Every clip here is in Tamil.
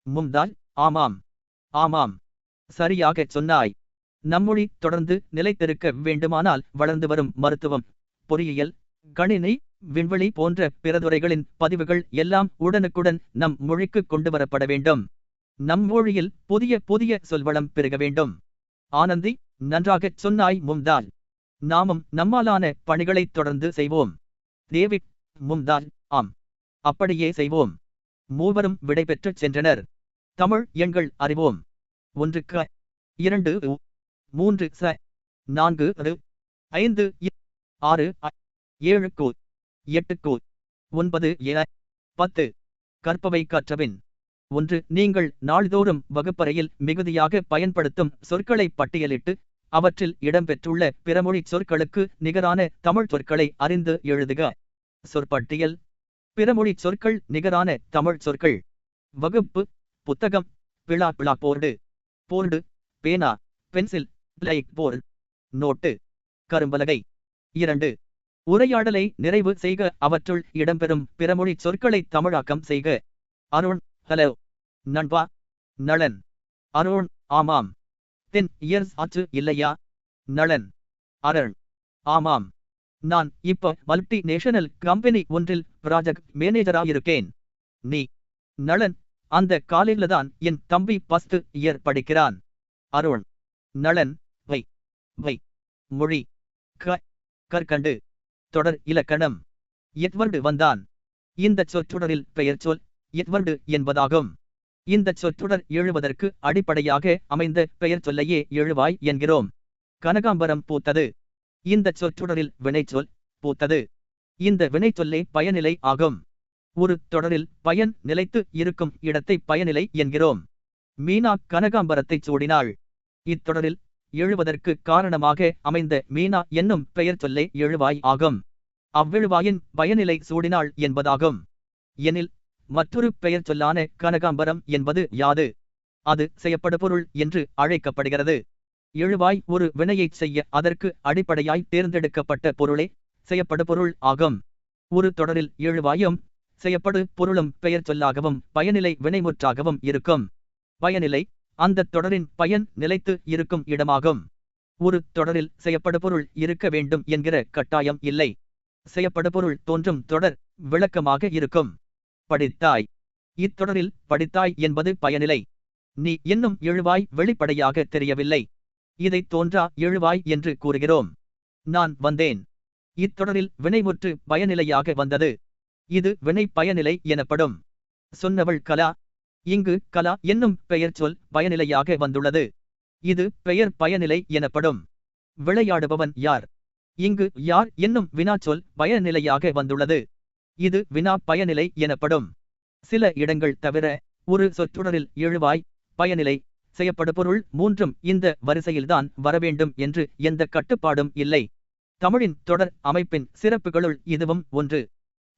மும்தாஜ்: ஆமாம், ஆமாம், சரியாகச் சொன்னாய். நம்மொழி தொடர்ந்து நிலைத்திருக்க வேண்டுமானால் வளர்ந்து வரும் மருத்துவம், பொறியியல், கணினி, விண்வெளி போன்ற பிற துறைகளின் பதிவுகள் எல்லாம் உடனுக்குடன் நம் மொழிக்கு கொண்டுவரப்பட வேண்டும். நம் மொழியில் புதிய புதிய சொல்வளம் பெருக வேண்டும். ஆனந்தி, நன்றாகச் சொன்னாய் மும்தாஜ். நாமும் நம்மாலான பணிகளைத் தொடர்ந்து செய்வோம். டேவிட்: மும்தாஜ்: ஆம், அப்படியே செய்வோம். மூவரும் விடைபெற்றுச் சென்றனர். தமிழ் எண்கள் அறிவோம். 1 க, 2 உ, 3 ச, 4 ரு, 5 இ, 6 அ, 7 கு, 8 கு, 9 எ, 10. கற்பவை கற்றபின். 1. நீங்கள் நாள்தோறும் வகுப்பறையில் மிகுதியாக பயன்படுத்தும் சொற்களை பட்டியலிட்டு அவற்றில் இடம்பெற்றுள்ள பிறமொழிச் சொற்களுக்கு நிகரான தமிழ் சொற்களை அறிந்து எழுதுக. சொற்பட்டியல். பிறமொழிச் சொற்கள் நிகரான தமிழ் சொற்கள். வகுப்பு: புத்தகம், பிளா போர்டு, போர்டு, பேனா, பென்சில், பிளாக் போர்டு, நோட்டு, கரும்பலகை. 2. உரையாடலை நிறைவு செய்க. அவற்றுள் இடம்பெறும் பிறமொழிச் சொற்களை தமிழாக்கம் செய்க. அருண்: ஹலோ. நண்பா: நளன். அருண்: ஆமாம். 10 இயர்ஸ் ஆச்சு இல்லையா? நளன்: அருண்: ஆமாம். நான் இப்ப மல்டி நேஷனல் கம்பெனி ஒன்றில் ப்ராஜெக்ட் மேனேஜராயிருக்கேன். நீ? நளன்: அந்த காலேஜ்ல தான் என் தம்பி ஃபர்ஸ்ட் இயர் படிக்கிறான். அருண்: நளன்: வை வை. மொழி. க, கற்கண்டு. தொடர் இலக்கணம். எட்வர்டு வந்தான். இந்தச் சொற்றொடரில் பெயர்ச்சொல் எட்வர்டு என்பதாகும். இந்தச் சொற்றொடர் எழுவதற்கு அடிப்படையாக அமைந்த பெயர்ச்சொல்லையே எழுவாய் என்கிறோம். கனகாம்பரம் பூத்தது. இந்தச் சொற்றொடரில் வினைச்சொல் பூத்தது. இந்த வினைச்சொல்லே பயனிலை ஆகும். ஒரு தொடரில் பயன் நிலைத்து இருக்கும் இடத்தை பயனிலை என்கிறோம். மீனா கனகாம்பரத்தைச் சூடினாள். இத்தொடரில் எழுவதற்கு காரணமாக அமைந்த மீனா என்னும் பெயர் சொல்லே எழுவாய் ஆகும். அவ்வெழுவாயின் பயனிலை சூடினாள் என்பதாகும். எனில் மற்றொரு பெயர் சொல்லான கனகாம்பரம் என்பது யாது? அது செய்யப்படுபொருள் என்று அழைக்கப்படுகிறது. எழுவாய் ஒரு வினையைச் செய்ய அதற்கு அடிப்படையாய் தேர்ந்தெடுக்கப்பட்ட பொருளே செய்யப்படுபொருள் ஆகும். ஒரு தொடரில் எழுவாயும் செய்யப்படு பொருளும் பெயர் சொல்லாகவும் பயனிலை வினைமுற்றாகவும் இருக்கும். பயனிலை அந்த தொடரின் பயன் நிலைத்து இருக்கும் இடமாகும். ஒரு தொடரில் செய்யப்படுபொருள் இருக்க வேண்டும் என்கிற கட்டாயம் இல்லை. செய்யப்படுபொருள் தோன்றும் தொடர் விளக்கமாக இருக்கும். படித்தாய். இத்தொடரில் படித்தாய் என்பது பயனிலை. நீ என்னும் எழுவாய் வெளிப்படையாக தெரியவில்லை. இதை தோன்றா எழுவாய் என்று கூறுகிறோம். நான் வந்தேன். இத்தொடரில் வினைமுற்று பயனிலையாக வந்தது. இது வினை பயனிலை எனப்படும். சொன்னவள் கலா. இங்கு கலா என்னும் பெயர் சொல் பயனிலையாக வந்துள்ளது. இது பெயர் பயனிலை எனப்படும். விளையாடுபவன் யார்? இங்கு யார் என்னும் வினாச்சொல் பயனிலையாக வந்துள்ளது. இது வினா பயனிலை எனப்படும். சில இடங்கள் தவிர ஒரு சொற்றொடரில் எழுவாய், பயனிலை, செய்யப்படுபொருள் மூன்றும் இந்த வரிசையில்தான் வரவேண்டும் என்று எந்த கட்டுப்பாடும் இல்லை. தமிழின் தொடர் அமைப்பின் சிறப்புகளுள் இதுவும் ஒன்று.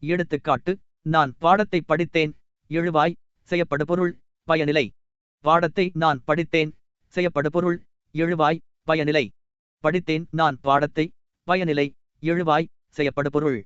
எடுத்துக்காட்டு: நான் பாடத்தை படித்தேன். எழுவாய், செய்யப்படுபொருள், பயனிலை. பாடத்தை நான் படித்தேன். செய்யப்படுபொருள், எழுவாய், பயனிலை. படித்தேன் நான் பாடத்தை. பயனிலை, எழுவாய், செய்யப்படுபொருள்.